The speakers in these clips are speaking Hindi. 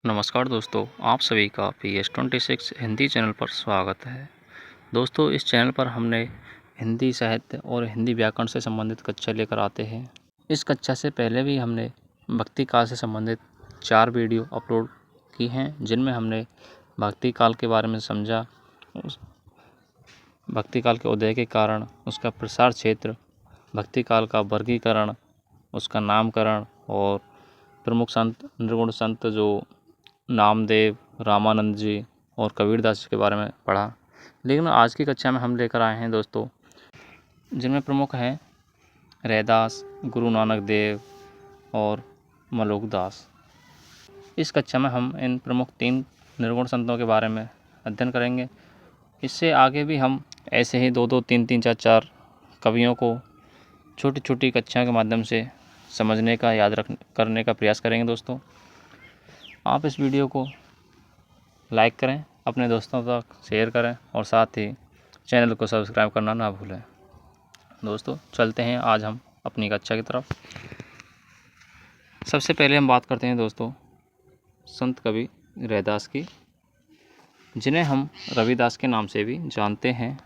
नमस्कार दोस्तों, आप सभी का PS26 हिंदी चैनल पर स्वागत है। दोस्तों, इस चैनल पर हमने हिंदी साहित्य और हिंदी व्याकरण से संबंधित कक्षा लेकर आते हैं। इस कक्षा से पहले भी हमने भक्ति काल से संबंधित 4 वीडियो अपलोड की हैं, जिनमें हमने भक्ति काल के बारे में समझा, भक्ति काल के उदय के कारण, उसका प्रसार क्षेत्र, भक्ति काल का वर्गीकरण, उसका नामकरण और प्रमुख संत, निर्गुण संत जो नामदेव, रामानंद जी और कबीरदास के बारे में पढ़ा। लेकिन आज की कक्षा में हम लेकर आए हैं दोस्तों, जिनमें प्रमुख हैं रैदास, गुरु नानक देव और मलोकदास। इस कक्षा में हम इन प्रमुख 3 निर्गुण संतों के बारे में अध्ययन करेंगे। इससे आगे भी हम ऐसे ही 2-2, 3-3, 4-4 कवियों को छोटी छोटी कक्षाओं के माध्यम से समझने का, करने का प्रयास करेंगे। दोस्तों, आप इस वीडियो को लाइक करें, अपने दोस्तों तक शेयर करें और साथ ही चैनल को सब्सक्राइब करना ना भूलें। दोस्तों, चलते हैं आज हम अपनी कक्षा की तरफ। सबसे पहले हम बात करते हैं दोस्तों संत कवि रैदास की, जिन्हें हम रविदास के नाम से भी जानते हैं।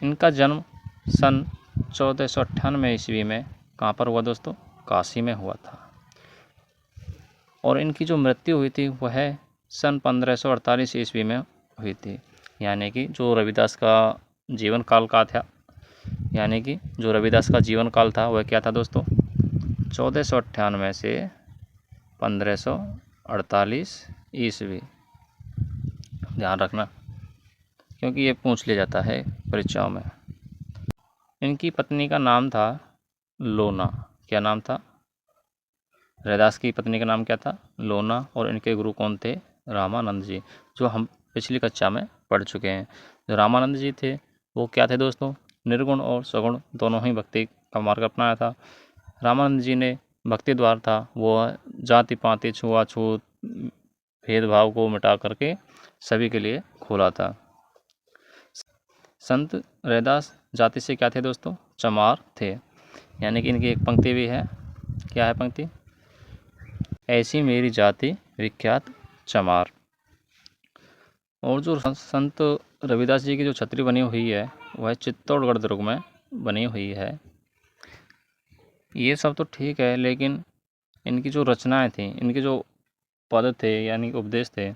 इनका जन्म सन 1498 ईस्वी में कहाँ पर हुआ दोस्तों? काशी में हुआ था। और इनकी जो मृत्यु हुई थी वह सन 1548 ईस्वी में हुई थी। यानी कि जो रविदास का जीवन काल का था, यानी कि जो रविदास का जीवन काल था वह क्या था दोस्तों? 1498 से 1548 ईस्वी। ध्यान रखना, क्योंकि ये पूछ लिया जाता है परीक्षाओं में। इनकी पत्नी का नाम था लोना। क्या नाम था? रैदास की पत्नी का नाम क्या था? लोना। और इनके गुरु कौन थे? रामानंद जी, जो हम पिछली कक्षा में पढ़ चुके हैं। जो रामानंद जी थे वो क्या थे दोस्तों? निर्गुण और सगुण दोनों ही भक्ति का मार्ग अपनाया था। रामानंद जी ने भक्ति द्वार था वो जाति पाति छुआछूत भेदभाव को मिटा करके सभी के लिए खोला था। संत रैदास जाति से क्या थे दोस्तों? चमार थे। यानी कि इनकी एक पंक्ति भी है। क्या है पंक्ति? ऐसी मेरी जाति विख्यात चमार। और जो संत रविदास जी की जो छतरी बनी हुई है वह चित्तौड़गढ़ दुर्ग में बनी हुई है। ये सब तो ठीक है, लेकिन इनकी जो रचनाएं थी, इनके जो पद थे यानी उपदेश थे,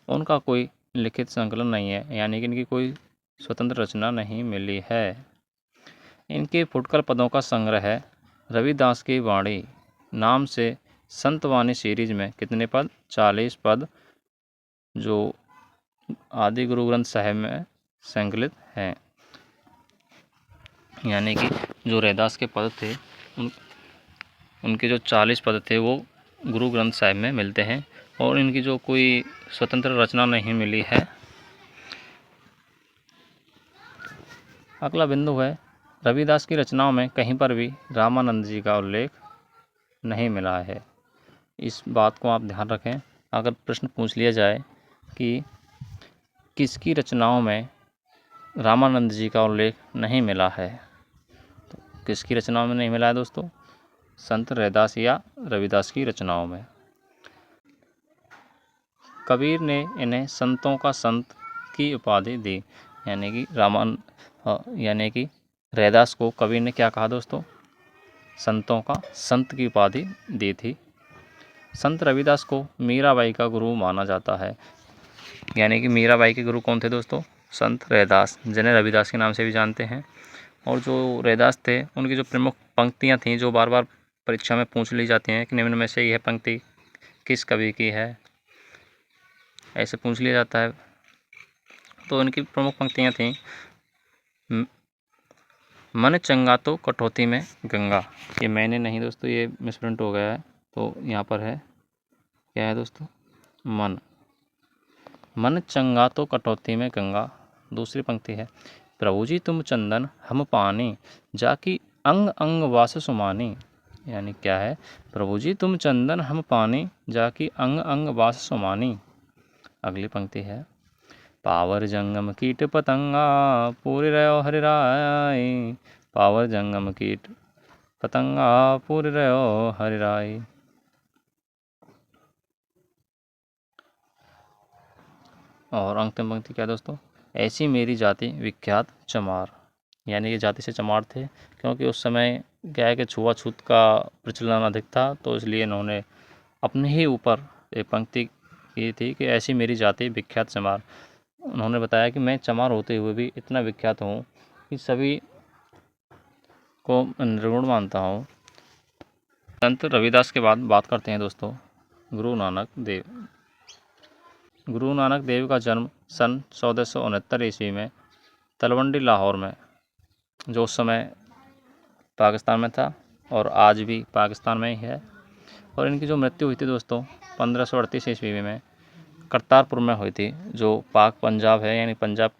उनका कोई लिखित संकलन नहीं है। यानी कि इनकी कोई स्वतंत्र रचना नहीं मिली है। इनके फुटकर पदों का संग्रह है रविदास की वाणी नाम से संतवाणी सीरीज में कितने पद? 40 पद, जो आदि गुरु ग्रंथ साहिब में संकलित हैं। यानी कि जो रैदास के पद थे उनके जो 40 पद थे वो गुरु ग्रंथ साहिब में मिलते हैं, और इनकी जो कोई स्वतंत्र रचना नहीं मिली है। अगला बिंदु है, रविदास की रचनाओं में कहीं पर भी रामानंद जी का उल्लेख नहीं मिला है। इस बात को आप ध्यान रखें। अगर प्रश्न पूछ लिया जाए कि किसकी रचनाओं में रामानंद जी का उल्लेख नहीं मिला है, तो किसकी रचनाओं में नहीं मिला है दोस्तों? संत रैदास या रविदास की रचनाओं में। कबीर ने इन्हें संतों का संत की उपाधि दी। यानी कि रैदास को कबीर ने क्या कहा दोस्तों? संतों का संत की उपाधि दी थी। संत रविदास को मीराबाई का गुरु माना जाता है। यानी कि मीराबाई के गुरु कौन थे दोस्तों? संत रैदास, जिन्हें रविदास के नाम से भी जानते हैं। और जो रैदास थे उनकी जो प्रमुख पंक्तियां थीं जो बार बार परीक्षा में पूछ ली जाती हैं कि निम्न में से यह पंक्ति किस कवि की है, ऐसे पूछ लिया जाता है। तो इनकी प्रमुख पंक्तियां थीं, मन चंगा तो कटौती में गंगा। ये मैंने नहीं दोस्तों, ये मिसप्रिंट हो गया है, तो यहाँ पर है। क्या है दोस्तों? मन चंगा तो कटौती में गंगा। दूसरी पंक्ति है, प्रभु जी तुम चंदन हम पानी जाकी अंग अंग वास सुमानी। यानी क्या है? प्रभु जी तुम चंदन हम पानी जाकी अंग अंग वास सुमानी। अगली पंक्ति है, पावर जंगम कीट पतंगा पूरी रहो हरिराय। पावर जंगम कीट पतंगा पूरी रहो हरिराय। और अंतिम पंक्ति क्या है दोस्तों, ऐसी मेरी जाति विख्यात चमार, यानी कि जाति से चमार थे, क्योंकि उस समय क्या है कि छुआछूत का प्रचलन अधिक था, तो इसलिए इन्होंने अपने ही ऊपर एक पंक्ति की थी कि ऐसी मेरी जाति विख्यात चमार। उन्होंने बताया कि मैं चमार होते हुए भी इतना विख्यात हूँ कि सभी को निर्गुण मानता हूँ। संत रविदास के बाद बात करते हैं दोस्तों गुरु नानक देव। गुरु नानक देव का जन्म सन 1469 ईस्वी में तलवंडी लाहौर में, जो उस समय पाकिस्तान में था और आज भी पाकिस्तान में ही है, और इनकी जो मृत्यु हुई थी दोस्तों 1538 ईस्वी में करतारपुर में हुई थी, जो पाक पंजाब है, यानी पंजाब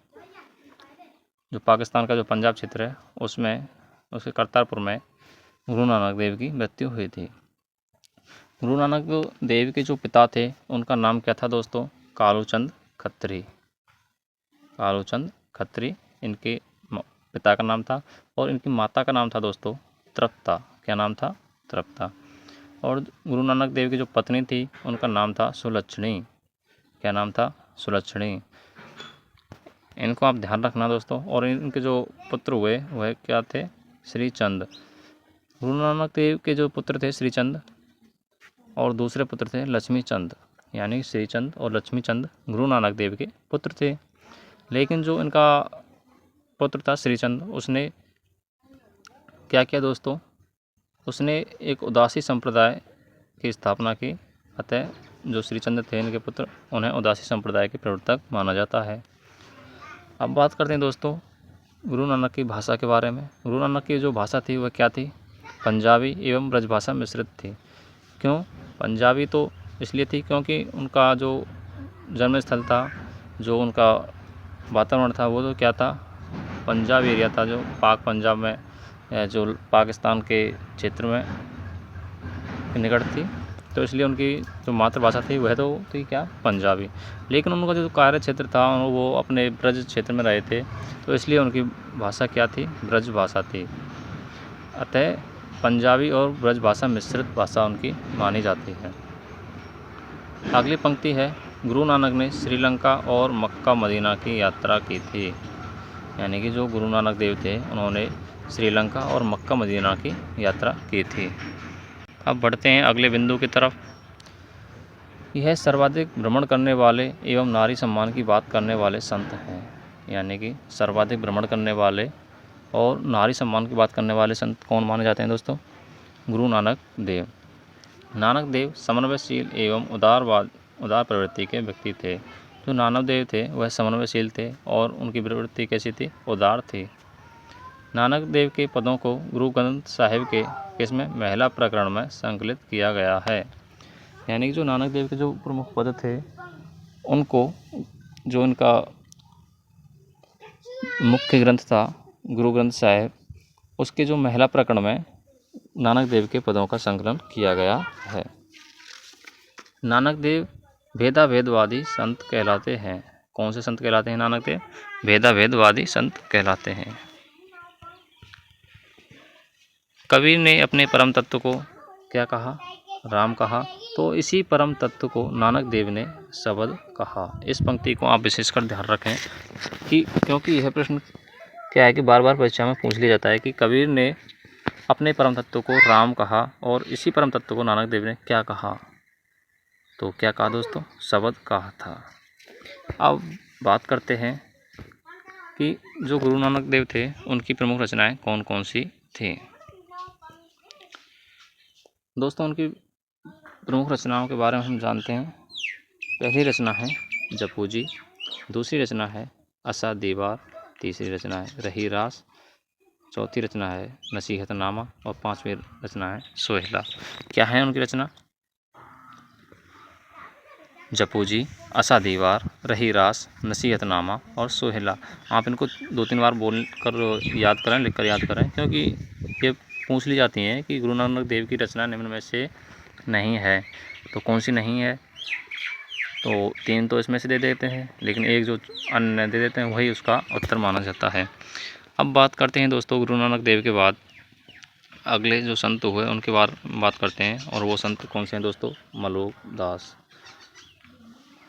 जो पाकिस्तान का जो पंजाब क्षेत्र है उसमें, उसके करतारपुर में गुरु नानक देव की मृत्यु हुई थी। गुरु नानक देव के जो पिता थे उनका नाम क्या था दोस्तों, कालूचंद खत्री। कालूचंद खत्री इनके पिता का नाम था, और इनकी माता का नाम था दोस्तों तृप्ता। क्या नाम था, तृप्ता। और गुरु नानक देव की जो पत्नी थी उनका नाम था सुलक्षणी। क्या नाम था, सुलक्षणी। इनको आप ध्यान रखना दोस्तों। और इनके जो पुत्र हुए वह क्या थे, श्रीचंद। गुरु नानक देव के जो पुत्र थे श्रीचंद, और दूसरे पुत्र थे लक्ष्मीचंद, यानी श्रीचंद और लक्ष्मीचंद गुरु नानक देव के पुत्र थे। लेकिन जो इनका पुत्र था श्रीचंद, उसने क्या किया दोस्तों, उसने एक उदासी संप्रदाय की स्थापना की। अतः जो श्रीचंद थे इनके पुत्र, उन्हें उदासी संप्रदाय के प्रवर्तक माना जाता है। अब बात करते हैं दोस्तों गुरु नानक की भाषा के बारे में। गुरु नानक की जो भाषा थी वह क्या थी, पंजाबी एवं ब्रजभाषा मिश्रित थी। क्यों पंजाबी, तो इसलिए थी क्योंकि उनका जो जन्म स्थल था, जो उनका वातावरण था, वो तो क्या था, पंजाब एरिया था, जो पाक पंजाब में, जो पाकिस्तान के क्षेत्र में निकट थी, तो इसलिए उनकी जो मातृभाषा थी वह तो थी क्या, पंजाबी। लेकिन उनका जो कार्य क्षेत्र था वो अपने ब्रज क्षेत्र में रहे थे, तो इसलिए उनकी भाषा क्या थी, ब्रज भाषा थी। अतः पंजाबी और ब्रज भाषा मिश्रित भाषा उनकी मानी जाती है। अगली पंक्ति है, गुरु नानक ने श्रीलंका और मक्का मदीना की यात्रा की थी। यानी कि जो गुरु नानक देव थे उन्होंने श्रीलंका और मक्का मदीना की यात्रा की थी। अब बढ़ते हैं अगले बिंदु की तरफ। यह सर्वाधिक भ्रमण करने वाले एवं नारी सम्मान की बात करने वाले संत हैं। यानी कि सर्वाधिक भ्रमण करने वाले और नारी सम्मान की बात करने वाले संत कौन माने जाते हैं दोस्तों, गुरु नानक देव। नानक देव समन्वयशील एवं उदार प्रवृत्ति के व्यक्ति थे। जो नानक देव थे वह समन्वयशील थे और उनकी प्रवृत्ति कैसी थी, उदार थी। नानक देव के पदों को गुरु ग्रंथ साहिब के इसमें महिला प्रकरण में संकलित किया गया है। यानी कि जो नानक देव के जो प्रमुख पद थे उनको, जो इनका मुख्य ग्रंथ था गुरु ग्रंथ साहिब, उसके जो महिला प्रकरण में नानक देव के पदों का संकलन किया गया है। नानक देव भेदाभेदवादी संत कहलाते हैं। कौन से संत कहलाते हैं नानक देव, भेदाभेदवादी संत कहलाते हैं। कबीर ने अपने परम तत्व को क्या कहा, राम कहा, तो इसी परम तत्व को नानक देव ने शब्द कहा। इस पंक्ति को आप विशेषकर ध्यान रखें कि क्योंकि यह प्रश्न क्या है कि बार बार परीक्षा में पूछ लिया जाता है कि कबीर ने अपने परम तत्व को राम कहा और इसी परम तत्व को नानक देव ने क्या कहा, तो क्या कहा दोस्तों, शब्द कहा था। अब बात करते हैं कि जो गुरु नानक देव थे उनकी प्रमुख रचनाएं कौन कौन सी थी। दोस्तों उनकी प्रमुख रचनाओं के बारे में हम जानते हैं। पहली रचना है जपूजी, दूसरी रचना है असा दीवार, तीसरी रचना है रही रास, चौथी रचना है नसीहतनामा और पांचवी रचना है सोहेला। क्या है उनकी रचना, जपूजी, असा दीवार, रही रास, नसीहतनामा और सोहेला। आप इनको 2-3 बार बोल कर याद करें, लिख कर याद करें, क्योंकि ये पूछ ली जाती हैं कि गुरु नानक देव की रचना निम्न में से नहीं है, तो कौन सी नहीं है, तो 3 तो इसमें से दे देते हैं, लेकिन एक जो अन्य दे देते हैं वही उसका उत्तर माना जाता है। अब बात करते हैं दोस्तों गुरु नानक देव के बाद अगले जो संत हुए उनके बारे में बात करते हैं, और वो संत कौन से हैं दोस्तों, मलोक दास।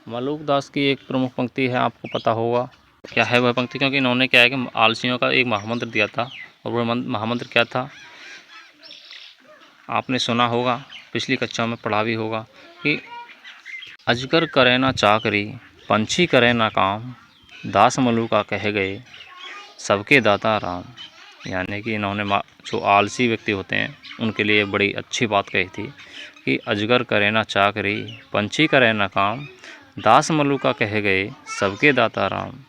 मलूक दास की एक प्रमुख पंक्ति है, आपको पता होगा क्या है वह पंक्ति, क्योंकि इन्होंने क्या है कि आलसियों का एक महामंत्र दिया था, और वह महामंत्र क्या था आपने सुना होगा, पिछली कक्षाओं में पढ़ा भी होगा कि अजगर करे ना चाकरी, पंछी करे ना काम, दास मलूका कहे गए सबके दाता राम। यानी कि इन्होंने जो आलसी व्यक्ति होते हैं उनके लिए बड़ी अच्छी बात कही थी कि अजगर करे ना चाकरी, पंछी करे ना काम, दास मलूका कहे गए सबके दाता राम।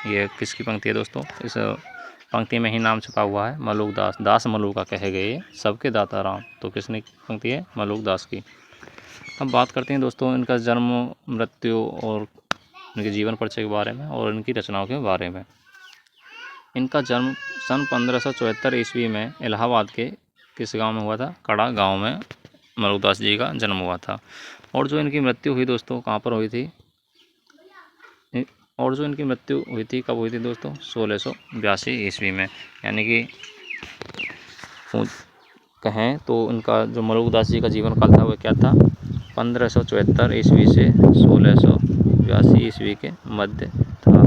ये किसकी पंक्ति है दोस्तों? इस पंक्ति में ही नाम छुपा हुआ है, मलूक दास। दास मलूका कहे गए सबके दाता राम। तो किसने पंक्ति है? मलूक दास की। अब बात करते हैं दोस्तों इनका जन्म, मृत्यु और इनके जीवन परिचय के बारे में और इनकी रचनाओं के बारे में। इनका जन्म सन 1574 ईस्वी में इलाहाबाद के किस गांव में हुआ था? कड़ा गांव में मलूक दास जी का जन्म हुआ था। और जो इनकी मृत्यु हुई दोस्तों, कहाँ पर हुई थी? और जो इनकी मृत्यु हुई थी, कब हुई थी दोस्तों? 1682 ईस्वी में। यानी कि कहें तो इनका जो मलूक दास जी का जीवन काल था वह क्या था? 1574 ईस्वी से 1682 ईस्वी के मध्य था।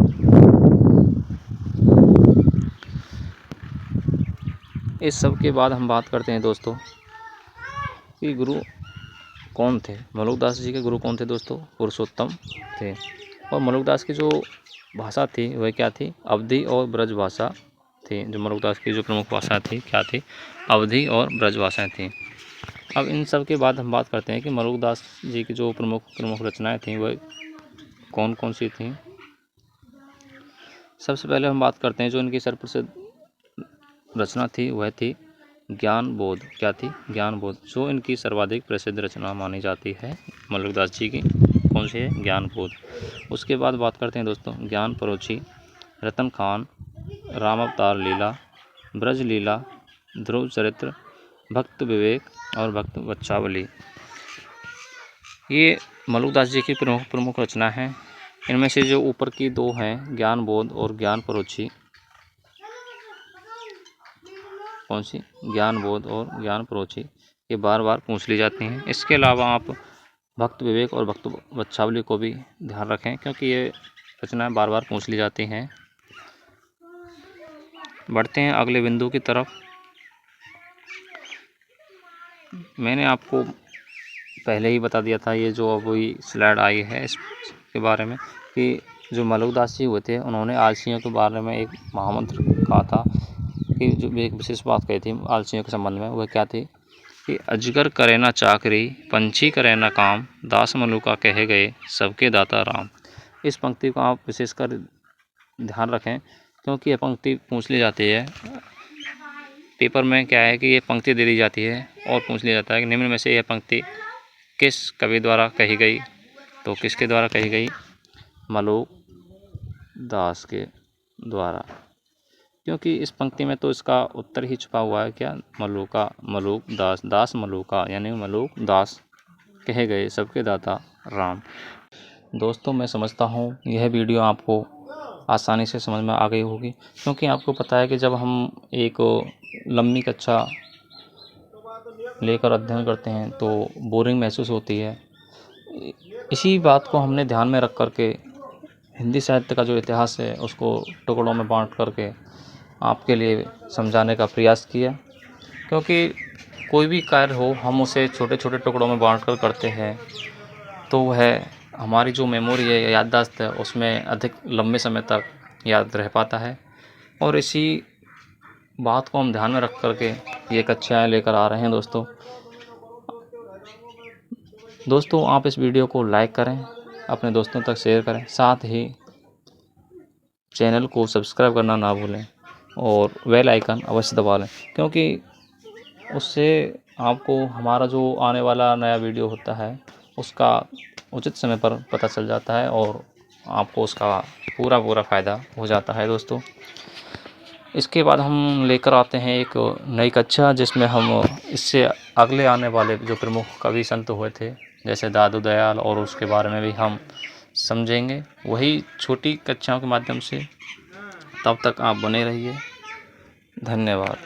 इस सब के बाद हम बात करते हैं दोस्तों कि गुरु कौन थे। मलूक दास जी के गुरु कौन थे दोस्तों? पुरुषोत्तम थे। और मलूक दास की जो भाषा थी वह क्या थी? अवधी और ब्रज भाषा थी। जो मलूक दास की जो प्रमुख भाषा थी क्या थी? अवधी और ब्रज भाषाएँ थीं। अब इन सब के बाद हम बात करते हैं कि मलूक दास जी की जो प्रमुख रचनाएँ थीं वह कौन कौन सी थीं। सबसे पहले हम बात करते हैं जो इनकी सर्वप्रसिद्ध रचना थी वह थी ज्ञान बोध। क्या थी? ज्ञान बोध, जो इनकी सर्वाधिक प्रसिद्ध रचना मानी जाती है मलूक दास जी की। कौन सी है? ज्ञान बोध। उसके बाद बात करते हैं दोस्तों ज्ञान परोछी, रतन खान, राम अवतार लीला, ब्रज लीला, ध्रुव चरित्र, भक्त विवेक और भक्त वच्छावली। ये मलूक दास जी की प्रमुख रचना है। इनमें से जो ऊपर की दो हैं ज्ञान बोध और ज्ञान परोछी, कौन सी? ज्ञान बोध और ज्ञान परोछी, ये बार बार पूछ ली जाती हैं। इसके अलावा आप भक्त विवेक और भक्त वच्छावली को भी ध्यान रखें क्योंकि ये रचनाएं बार बार पूछ ली जाती हैं। बढ़ते हैं अगले बिंदु की तरफ। मैंने आपको पहले ही बता दिया था, ये जो अभी स्लाइड आई है इसके बारे में, कि जो मलूक दास जी हुए थे उन्होंने आलसियों के बारे में एक महामंत्र कहा था कि जो एक विशेष बात कही थी आलसियों के संबंध में, वह क्या थी कि अजगर करे ना चाकरी, पंछी करे ना काम, दास मलूका कहे गए सबके दाता राम। इस पंक्ति को आप विशेषकर ध्यान रखें क्योंकि यह पंक्ति पूछ ली जाती है पेपर में। क्या है कि ये पंक्ति दे दी जाती है और पूछ लिया जाता है कि निम्न में से यह पंक्ति किस कवि द्वारा कही गई? तो किसके द्वारा कही गई? मलूक दास के द्वारा। क्योंकि इस पंक्ति में तो इसका उत्तर ही छुपा हुआ है क्या? मलूका, मलूक दास, दास मलूका, यानी मलूक दास कहे गए सबके दाता राम। दोस्तों मैं समझता हूँ यह वीडियो आपको आसानी से समझ में आ गई होगी क्योंकि आपको पता है कि जब हम एक लंबी कक्षा लेकर अध्ययन करते हैं तो बोरिंग महसूस होती है। इसी बात को हमने ध्यान में रख कर के हिंदी साहित्य का जो इतिहास है उसको टुकड़ों में बांट करके आपके लिए समझाने का प्रयास किया। क्योंकि कोई भी कार्य हो हम उसे छोटे छोटे टुकड़ों में बांट कर करते हैं तो वह हमारी जो मेमोरी है या याददाश्त है उसमें अधिक लंबे समय तक याद रह पाता है। और इसी बात को हम ध्यान में रख कर के ये कक्षाएँ लेकर आ रहे हैं दोस्तों आप इस वीडियो को लाइक करें, अपने दोस्तों तक शेयर करें, साथ ही चैनल को सब्सक्राइब करना ना भूलें और बेल आइकन अवश्य दबा लें क्योंकि उससे आपको हमारा जो आने वाला नया वीडियो होता है उसका उचित समय पर पता चल जाता है और आपको उसका पूरा फ़ायदा हो जाता है दोस्तों। इसके बाद हम लेकर आते हैं एक नई कक्षा जिसमें हम इससे अगले आने वाले जो प्रमुख कवि संत हुए थे जैसे दादू दयाल और उसके बारे में भी हम समझेंगे, वही छोटी कक्षाओं के माध्यम से। तब तक आप बने रहिए। धन्यवाद।